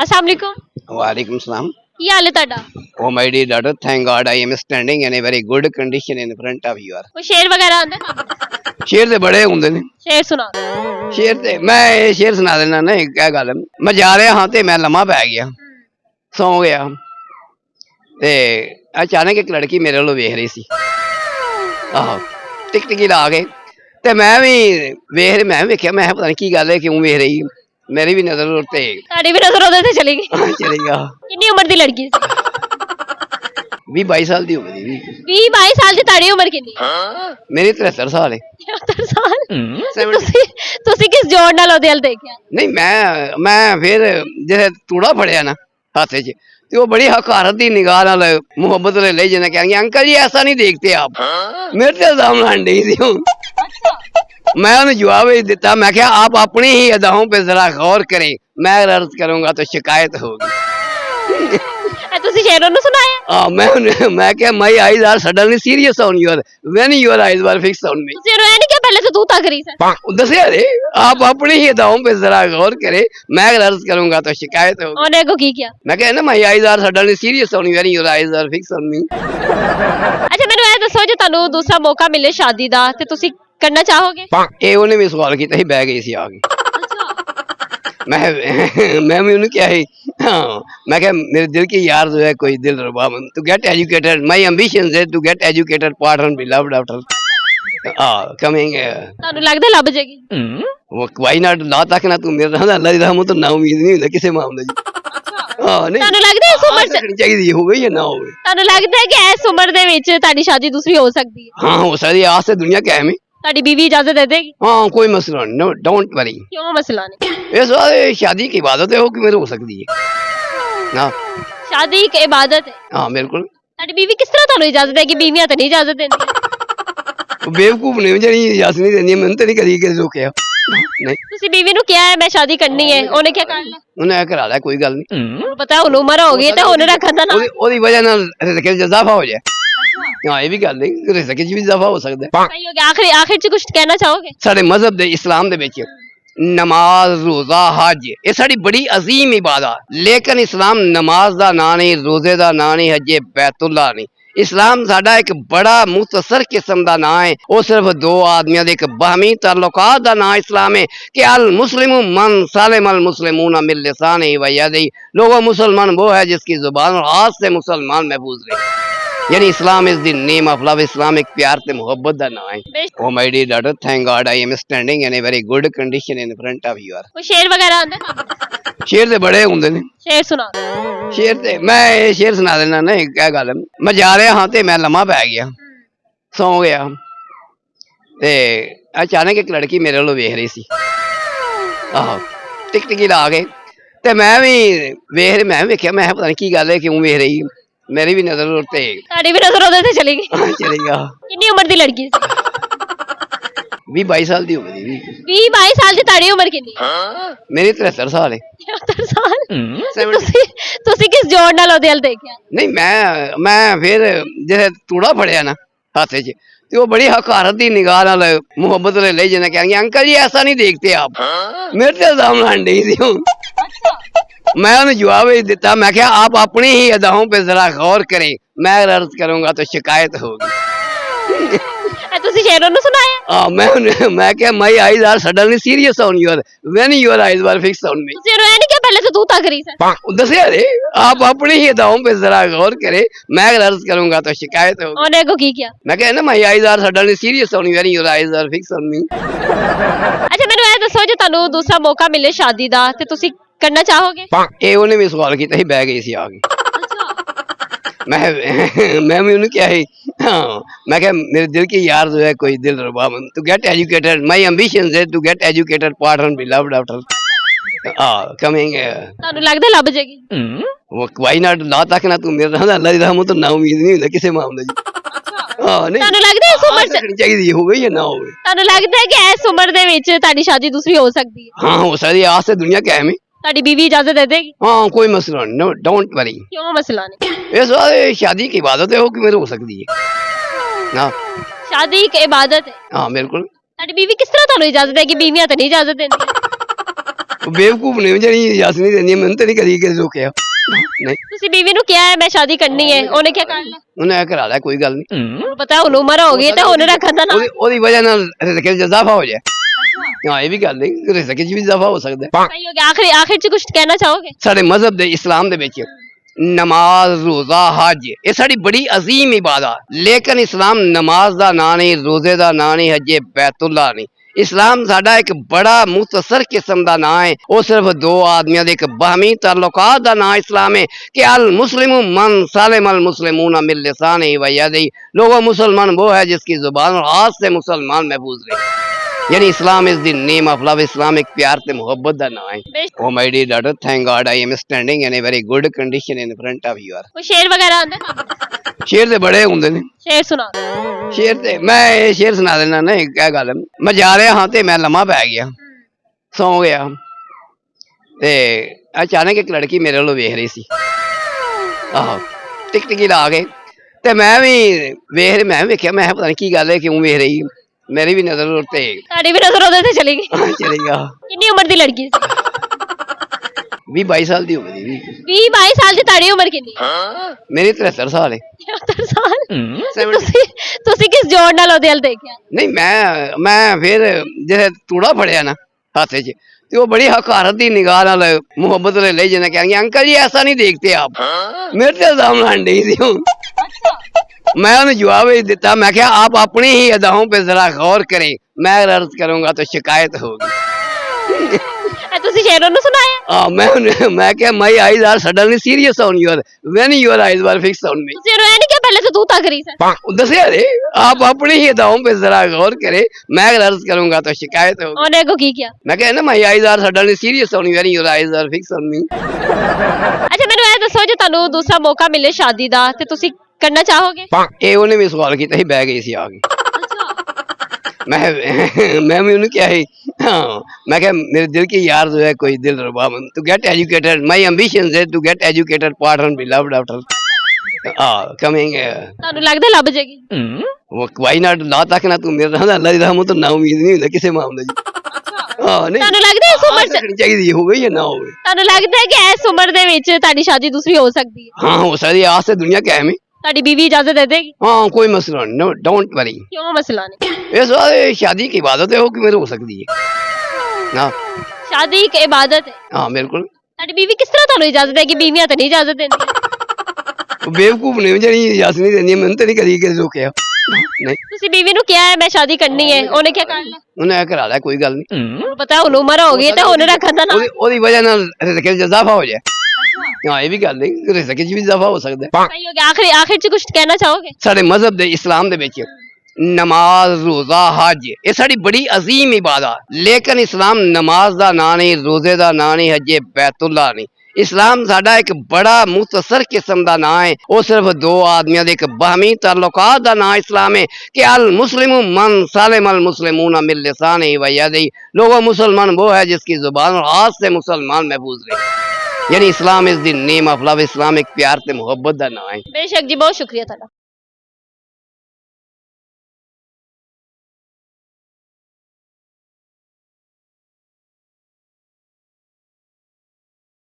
अस्सलाम वालेकुम। वालेकुम सलाम। ਕੀ ਹਾਲ ਹੈ ਤੁਹਾਡਾ? Oh my dear daughter, thank God I am standing in a very good condition in front of you. ਕੋਈ ਸ਼ੇਰ ਵਗੈਰਾ ਆਉਂਦਾ ਤੁਹਾਨੂੰ? शेर ते बड़े होंदे ने। ਸ਼ੇਰ ਸੁਣਾ ਦਿਓ। शेर ते मैं शेर सुना देना ना क्या गल है। मैं जा रहा हाँ ते मैं लम्हा पै गया, सौ गया ते अचानक एक लड़की मेरे वालों वेख रही सी। आहो टिकटिकी ला के ते मैं भी वेख्या मैं पता नहीं की गल है क्यों वेख रही। मेरी भी नजर उते ਤੁਹਾਡੀ ਵੀ ਨਜ਼ਰ ਉਹਦੇ ਤੇ ਚਲੀ ਗਈ। चली गया। ਕਿੰਨੀ ਉਮਰ ਦੀ ਲੜਕੀ ਸੀ? 20-22 साल दी होगी। 20-22 ਸਾਲ ਦੀ ਤੁਹਾਡੀ ਉਮਰ ਕਿੰਨੀ? मेरी 73 साल है। 73 ਸਾਲ। ਤੁਸੀਂ ਕਿਸ ਜੋੜ ਨਾਲ ਉਹਦੇ ਵੱਲ ਦੇਖਿਆ? नहीं मैं फिर जैसे तूड़ा फड़िया ना हाथ च ते वो बड़ी हकारत दी निगाह नाल मुहब्बत ले ले जिन्हें कहेंगे अंकल जी ऐसा नहीं देखते आप। मेरे ते इल्जाम लान डी थी। मैं उन्हें जवाब ही दिता, मैं क्या आप अपनी ही अदाओं पे जरा गौर करें, मैं अर्ज करूंगा तो शिकायत होगी। ਤੁਸੀਂ ਸ਼ੇਰ ਉਹਨੂੰ ਸੁਣਾਇਆ? मैं क्या my eyes are suddenly serious on your when your eyes were fixed on me. ਤੁਸੀਂ ਉਹਨੂੰ ਇਹ ਨਹੀਂ ਕਿਹਾ ਪਹਿਲੇ तो तू तक रही सर? दसिया रे आप अपनी ही अदाओं पे जरा गौर करें, मैं अर्ज करूंगा तो शिकायत होगी। ਉਹਨੇ ਕੋ ਕੀ किया? मैं कह ना my eyes are suddenly serious on when your eyes are fixed on me. ਅੱਛਾ ਮੈਨੂੰ ਇਹ ਦੱਸੋ ਜੇ ਤੁਹਾਨੂੰ ਦੂਸਰਾ ਮੌਕਾ ਮਿਲੇ ਸ਼ਾਦੀ ਦਾ ਤੇ ਤੁਸੀਂ करना चाहोगे? ਇਹ ਉਹਨੇ ਵੀ ਸਵਾਲ ਕੀਤਾ ਸੀ, ਬਹਿ ਗਈ ਸੀ ਆ ਕੇ। मैं भी उन्हें क्या है हाँ मैं क्या मेरे दिल की यार जो है कोई दिल रुबा to get educated my ambition is to get educated partner be loved after coming ਤੁਹਾਨੂੰ ਲੱਗਦਾ ਲੱਭ ਜਾਏਗੀ? वो व्हाई नॉट ना तक ना तू मेरे रहना अल्लाह दी रहमत तो ना उम्मीद नहीं ਹੁੰਦਾ ਕਿਸੇ ਮਾਮਲੇ 'ਚ। ਹਾਂ ਨਹੀਂ ਤੁਹਾਨੂੰ ਲੱਗਦਾ ਇਸ ਉਮਰ 'ਚ ਚਾਹੀਦੀ ਹੋਵੇ ਜਾਂ ਨਾ ਹੋਵੇ? ਤੁਹਾਨੂੰ ਲੱਗਦਾ ਹੈ ਕਿ ਇਸ ਉਮਰ ਦੇ ਵਿੱਚ ਤੁਹਾਡੀ ਸ਼ਾਦੀ ਦੂਸਰੀ ਹੋ ਸਕਦੀ ਹੈ? हाँ हो सकती है, आज से दुनिया कायम है। ਤੁਹਾਡੀ बीवी इजाजत दे देगी? हाँ कोई मसला नहीं, नो डोंट वरी। क्यों मसला नहीं? इस बात शादी की इबादत है वो कि मेरे हो सकती है ना। शादी एक इबादत है। हाँ बिल्कुल। ਤੁਹਾਡੀ बीवी किस तरह ਤੁਹਾਨੂੰ इजाजत देगी? बीवियां तो नहीं इजाजत देंदी। बेवकूफ नहीं ਜਿਹੜੀ इजाजत नहीं देनी मैंने तो नहीं कभी किसी को किया नहीं। ਤੁਸੀਂ बीवी ਨੂੰ ਕਿਹਾ ਹੈ ਮੈਂ ਸ਼ਾਦੀ ਕਰਨੀ ਹੈ, ਉਹਨੇ ਕੀ ਕਰ ਲਿਆ? ਉਹਨੇ ਆ ਕਰਾ ਲਿਆ ਕੋਈ ਗੱਲ ਨਹੀਂ। ਤੁਹਾਨੂੰ ਪਤਾ ਹੁਣ ਉਮਰ ਹੋ ਗਈ ਤੇ ਹੁਣ ਰੱਖਣ ਦਾ ਨਾ ਉਹਦੀ ਵਜ੍ਹਾ ਨਾਲ ਰਿਜ਼ਕ ਚ ਇਜ਼ਾਫਾ ਹੋ ਜਾਏ। ਹਾਂ ਇਹ ਵੀ ਗੱਲ ਨਹੀਂ, ਰਿਜ਼ਕ ਚ ਵੀ ਇਜ਼ਾਫਾ ਹੋ ਸਕਦਾ ਹੈ। ਸਹੀ ਹੋ ਗਿਆ। ਆਖਿਰ ਚ ਕੁਝ ਕਹਿਣਾ ਚਾਹੋਗੇ? ਸਾਡੇ ਮਜ਼ਹਬ ਦੇ ਇਸਲਾਮ ਦੇ ਵਿੱਚ ਨਮਾਜ਼ ਰੋਜ਼ਾ ਹਜ ਇਹ ਸਾਡੀ ਬੜੀ ਅਜ਼ੀਮ ਇਬਾਦਤ, ਲੇਕਿਨ ਇਸਲਾਮ ਨਮਾਜ਼ ਦਾ ਨਾਂ ਨਹੀਂ, ਰੋਜ਼ੇ ਦਾ ਨਾਂ ਨਹੀਂ, ਹਜੇ ਬੈਤੁੱਲਾ ਨਹੀਂ। इस्लाम साडा एक बड़ा मुख्तसर किस्म का नाम है, वो सिर्फ दो आदमियों के एक बाहमी ताल्लुकात का नाम इस्लाम है कि अल मुस्लिम मन सालिम अल मुस्लिमून मिन लिसानिही व यदिही। लोगों मुसलमान वो है जिसकी जुबान और हाथ से मुसलमान महफूज रहे। यानी Islam is the name of love. इस्लाम एक प्यार से मोहब्बत का नाम है। Oh my dear daughter, thank God I am standing in a very good condition in front of you. कोई शेर वगैरह आंदा है? शेर ते बड़े होंदे ने। शेर सुना। शेर ते मैं शेर सुना देना ना क्या गल है। मैं जा रहा हाँ ते मैं लम्हा पै गया, सौ गया ते अचानक एक लड़की मेरे वालों वेख रही सी। आहो टिकटिकी ला के ते मैं भी वेख्या मैं पता नहीं की गल है क्यों वेख रही। मेरी भी नजर उते ਤੁਹਾਡੀ ਵੀ ਨਜ਼ਰ ਉਹਦੇ ਤੇ ਚਲੀ ਗਈ। चली गया। ਕਿੰਨੀ ਉਮਰ ਦੀ ਲੜਕੀ ਸੀ? 20-22 साल दी होगी। 20-22 ਸਾਲ ਦੀ ਤੁਹਾਡੀ ਉਮਰ ਕਿੰਨੀ? मेरी 73 साल है। 73 ਸਾਲ। ਤੁਸੀਂ ਕਿਸ ਜੋੜ ਨਾਲ ਉਹਦੇ ਵੱਲ ਦੇਖਿਆ? नहीं मैं फिर जैसे तूड़ा फड़िया ना हाथ च ते वो बड़ी हकारत दी निगाह नाल मुहब्बत ले ले जिन्हें कहेंगे अंकल जी ऐसा नहीं देखते आप। मेरे ते इल्जाम लान डी थी। मैं उन्हें जवाब ही दिता, मैं क्या आप अपनी ही अदाओं पे जरा गौर करें, मैं अर्ज करूंगा तो शिकायत होगी। ਤੁਸੀਂ ਸ਼ੇਰ ਉਹਨੂੰ ਸੁਣਾਇਆ? मैं क्या my eyes are suddenly serious on your when your eyes were fixed on me. ਤੁਸੀਂ ਉਹਨੂੰ ਇਹ ਨਹੀਂ ਕਿਹਾ ਪਹਿਲੇ तो तू तक रही सर? दसिया रे आप अपनी ही अदाओं पे जरा गौर करें, मैं अर्ज करूंगा तो शिकायत होगी। ਉਹਨੇ ਕੋ ਕੀ किया? मैं कह ना my eyes are suddenly serious on when your eyes are fixed on me. ਅੱਛਾ ਮੈਨੂੰ ਇਹ ਦੱਸੋ ਜੇ ਤੁਹਾਨੂੰ ਦੂਸਰਾ ਮੌਕਾ ਮਿਲੇ ਸ਼ਾਦੀ ਦਾ ਤੇ ਤੁਸੀਂ करना चाहोगे? ਇਹ ਉਹਨੇ ਵੀ ਸਵਾਲ ਕੀਤਾ ਸੀ, ਬਹਿ ਗਈ ਸੀ ਆ ਕੇ। मैं भी उन्हें क्या है हाँ मैं क्या मेरे दिल की यार जो है कोई दिल रुबा to get educated my ambition is to get educated partner be loved after coming ਤੁਹਾਨੂੰ ਲੱਗਦਾ ਲੱਭ ਜਾਏਗੀ? वो व्हाई नॉट ना तक ना तू मेरे रहना अल्लाह दी रहमत तो ना उम्मीद नहीं ਹੁੰਦਾ ਕਿਸੇ ਮਾਮਲੇ 'ਚ। ਹਾਂ ਨਹੀਂ ਤੁਹਾਨੂੰ ਲੱਗਦਾ ਇਸ ਉਮਰ 'ਚ ਚਾਹੀਦੀ ਹੋਵੇ ਜਾਂ ਨਾ ਹੋਵੇ? ਤੁਹਾਨੂੰ ਲੱਗਦਾ ਹੈ ਕਿ ਇਸ ਉਮਰ ਦੇ ਵਿੱਚ ਤੁਹਾਡੀ ਸ਼ਾਦੀ ਦੂਸਰੀ ਹੋ ਸਕਦੀ ਹੈ? हाँ हो सकती है, आज से दुनिया कायम है। ਤੁਹਾਡੀ बीवी इजाजत दे देगी? हाँ कोई मसला नहीं, नो डोंट वरी। क्यों मसला नहीं? इस बात शादी की इबादत है वो कि मेरे हो सकती है ना। शादी एक इबादत है। हाँ बिल्कुल। ਤੁਹਾਡੀ बीवी किस तरह ਤੁਹਾਨੂੰ इजाजत देगी? बीवियां तो नहीं इजाजत देंदी। ਬੇਵਕੂਫ ਨੇ ਜਿਹੜੀ ਇਜਾਜ਼ਤ ਨਹੀਂ ਦਿੰਦੀ ਮੈਨੂੰ ਤੇ ਨਹੀਂ ਕਦੀ ਕਿਸੇ ਰੋਕਿਆ ਨਹੀਂ ਤੁਸੀਂ ਬੀਵੀ ਨੂੰ ਕਿਹਾ ਹੈ ਮੈਂ ਸ਼ਾਦੀ ਕਰਨੀ ਹੈ, ਉਹਨੇ ਕੀ ਕਰ ਲਿਆ? ਉਹਨੇ ਇਹ ਕਰਾ ਲਿਆ ਕੋਈ ਗੱਲ ਨਹੀਂ ਉਹਨੂੰ ਪਤਾ ਹੁਣ ਉਮਰ ਹੋ ਗਈ ਤੇ ਹੁਣ ਰੱਖਣ ਦਾ ਨਾ। ਉਹਦੀ ਵਜ੍ਹਾ ਨਾਲ ਰਿਜ਼ਕ ਚ ਇਜ਼ਾਫਾ ਹੋ ਜਾਏ। ਹਾਂ ਇਹ ਵੀ ਗੱਲ ਨਹੀਂ, ਰਿਜ਼ਕ ਚ ਵੀ ਇਜ਼ਾਫਾ ਹੋ ਸਕਦਾ ਹੈ। ਸਹੀ ਹੋ ਗਿਆ। ਆਖਿਰ ਚ ਕੁਝ ਕਹਿਣਾ ਚਾਹੋਗੇ? ਸਾਡੇ ਮਜ਼ਹਬ ਦੇ ਇਸਲਾਮ ਦੇ ਵਿੱਚ ਨਮਾਜ਼ ਰੋਜ਼ਾ ਹਜ ਇਹ ਸਾਡੀ ਬੜੀ ਅਜ਼ੀਮ ਇਬਾਦਤ, ਲੇਕਿਨ ਇਸਲਾਮ ਨਮਾਜ਼ ਦਾ ਨਾਂ ਨਹੀਂ, ਰੋਜ਼ੇ ਦਾ ਨਾਂ ਨਹੀਂ, ਹਜੇ ਬੈਤੁੱਲਾ ਨਹੀਂ। ਇਸਲਾਮ ਸਾਡਾ ਇੱਕ ਬੜਾ ਮੁਖਤਸਰ ਕਿਸਮ ਦਾ ਨਾਂ ਹੈ। ਉਹ ਸਿਰਫ ਦੋ ਆਦਮੀਆਂ ਦੇ ਇੱਕ ਬਾਹਮੀ ਤਾਲੁਕਾਤ ਦਾ ਨਾਂ ਇਸਲਾਮ ਹੈ ਕਿ अल मुस्लिम मन सलम अल मुस्लिमून मिन लिसानिही व यदिही। लोगों मुसलमान वो है जिसकी जुबान और हाथ से मुसलमान महफूज रहे। यानी Islam is the name of love. इस्लाम एक प्यार ते मोहब्बत दा नाम है। Oh my dear daughter, thank God I am standing in a very good condition in front of you. कोई शेर वगैरह आंदा है? शेर ते बड़े हुंदे ने। शेर सुना। शेर ते मैं शेर सुना देना ना। क्या गल है, मैं जा रहा हां ते मैं लम्मा पै गया, सौ गया ते अचानक एक लड़की मेरे वालों वेख रही सी। आहो टिकटिकी ला के ते मैं भी वेख्या, मैं पता नहीं की गल है, क्यों वेख रही। मेरी भी नजर उते ਤੁਹਾਡੀ ਵੀ ਨਜ਼ਰ ਉਹਦੇ ਤੇ ਚਲੀ ਗਈ। चली गया। ਕਿੰਨੀ ਉਮਰ ਦੀ ਲੜਕੀ ਸੀ? 20-22 साल दी उम्र थी। 20-22 ਸਾਲ ਦੀ ਤੁਹਾਡੀ ਉਮਰ ਕਿੰਨੀ? मेरी 73 साल है। 73 ਸਾਲ। ਤੁਸੀਂ ਕਿਸ ਜੋੜ ਨਾਲ ਉਹਦੇ ਵੱਲ ਦੇਖਿਆ? नहीं मैं फिर जैसे तूड़ा फड़िया ना हाथे च ते वो बड़ी हकारत दी निगाह नाल मोहब्बत ले ले जिन्हें कहेंगे अंकल जी ऐसा नहीं देखते आप। मेरे ते इल्जाम लान डी थी। मैं उन्हें जवाब ही दिता, मैं क्या आप अपनी ही अदाओं पे जरा गौर करें, मैं अर्ज करूंगा तो शिकायत होगी। ਤੁਸੀਂ ਸ਼ੇਰ ਉਹਨੂੰ ਸੁਣਾਇਆ? मैं क्या my eyes are suddenly serious on your when your eyes were fixed on me. ਤੁਸੀਂ ਉਹਨੂੰ ਇਹ ਨਹੀਂ ਕਿਹਾ ਪਹਿਲੇ ਤਾਂ ਤੂੰ ਤੱਕ ਰਹੀ ਸੀ? दसिया रे आप अपनी ही अदाओं पे जरा गौर करें, मैं अर्ज करूंगा तो शिकायत होगी। ਉਹਨੇ ਅੱਗੋਂ ਕੀ ਕਿਹਾ? मैं कह ना my eyes are suddenly serious on when your eyes are fixed on me. ਅੱਛਾ ਮੈਨੂੰ ਇਹ ਦੱਸੋ ਜੇ ਤੁਹਾਨੂੰ ਦੂਸਰਾ ਮੌਕਾ ਮਿਲੇ ਸ਼ਾਦੀ ਦਾ ਤੇ ਤੁਸੀਂ ਕਰਨਾ ਚਾਹੋਗੇ? ਇਹ ਉਹਨੇ ਵੀ ਸਵਾਲ ਕੀਤਾ ਸੀ, ਬਹਿ ਗਈ ਸੀ ਆ ਕੇ। मैं भी उन्हें क्या है, हाँ मैं क्या मेरे दिल की यार जो है कोई दिल रुबा to get educated. My ambition is to get educated partner beloved after coming. ਤੁਹਾਨੂੰ ਲੱਗਦਾ ਲੱਭ ਜਾਏਗੀ? वो व्हाई नॉट ला तक ना तू मेरे रहना अल्लाह दी रहमत तो ना उम्मीद नहीं ਹੁੰਦਾ ਕਿਸੇ ਮਾਮਲੇ 'ਚ। ਹਾਂ ਨਹੀਂ ਤੁਹਾਨੂੰ ਲੱਗਦਾ ਇਸ ਉਮਰ 'ਚ ਚਾਹੀਦੀ ਹੋਵੇ ਜਾਂ ਨਾ ਹੋਵੇ? ਤੁਹਾਨੂੰ ਲੱਗਦਾ ਹੈ ਕਿ ਇਸ ਉਮਰ ਦੇ ਵਿੱਚ ਤੁਹਾਡੀ ਸ਼ਾਦੀ ਦੂਸਰੀ ਹੋ ਸਕਦੀ ਹੈ? हाँ हो सकती है, आज से दुनिया कायम है। ਤੁਹਾਡੀ ਬੀਵੀ इजाजत दे देगी? हाँ कोई मसला नहीं, नो डोंट वरी। क्यों मसला नहीं? इस बात शादी की इबादत है, वो किमें हो सकती है ना। शादी एक इबादत है। हाँ बिल्कुल। ਤੁਹਾਡੀ ਬੀਵੀ ਕਿਸ ਤਰ੍ਹਾਂ ਤੁਹਾਨੂੰ ਇਜਾਜ਼ਤ ਦੇਗੀ? ਬੀਵੀਆਂ ਤਾਂ ਨਹੀਂ ਇਜਾਜ਼ਤ ਦਿੰਦੀਆਂ। बेवकूफ ने ਜਿਹੜੀ ਇਜਾਜ਼ਤ ਨਹੀਂ ਦਿੰਦੀ ਮੈਨੂੰ ਤੇ ਨਹੀਂ ਕਦੀ ਕਿਸੇ ਰੋਕਿਆ ਨਹੀਂ। ਤੁਸੀਂ ਬੀਵੀ ਨੂੰ ਕਿਹਾ ਹੈ ਮੈਂ ਸ਼ਾਦੀ ਕਰਨੀ ਹੈ, ਉਹਨੇ ਕੀ ਕਰ ਲਿਆ? ਉਹਨੇ ਇਹ ਕਰਾ ਲਿਆ ਕੋਈ ਗੱਲ ਨਹੀਂ। ਉਹਨੂੰ ਪਤਾ ਹੁਣ ਉਮਰ ਹੋ ਗਈ ਤੇ ਹੁਣ ਰੱਖਣ ਦਾ ਨਾ। ਉਹਦੀ ਵਜ੍ਹਾ ਨਾਲ ਰਿਜ਼ਕ ਚ ਇਜ਼ਾਫਾ ਹੋ ਜਾਏ। ਹਾਂ ਇਹ ਵੀ ਗੱਲ ਨਹੀਂ, ਰਿਜ਼ਕ ਚ ਵੀ ਇਜ਼ਾਫਾ ਹੋ ਸਕਦਾ ਹੈ। ਸਹੀ ਹੋ ਗਿਆ। ਆਖਿਰ ਚ ਕੁਝ ਕਹਿਣਾ ਚਾਹੋਗੇ? ਸਾਡੇ ਮਜ਼ਹਬ ਦੇ ਇਸਲਾਮ ਦੇ ਵਿੱਚ ਨਮਾਜ਼ ਰੋਜ਼ਾ ਹਜ ਇਹ ਸਾਡੀ ਬੜੀ ਅਜ਼ੀਮ ਇਬਾਦਤ, ਲੇਕਿਨ ਇਸਲਾਮ ਨਮਾਜ਼ ਦਾ ਨਾਂ ਨਹੀਂ, ਰੋਜ਼ੇ ਦਾ ਨਾਂ ਨਹੀਂ, ਹਜੇ ਬੈਤੁੱਲਾ ਨਹੀਂ। इस्लाम साडा एक बड़ा मुख्तसर किस्म का नाम है। वो सिर्फ दो आदमियों के एक बाहमी ताल्लुकात का नाम इस्लाम है कि अल मुस्लिम मन सलम अल मुस्लिमून मिन लिसानिही व यदिही। लोगों मुसलमान वो है जिसकी जुबान और हाथ से मुसलमान महफूज रहे। यानी Islam is the name of love. इस्लाम एक प्यार ते मोहब्बत का नाम है। बेशक जी, बहुत शुक्रिया।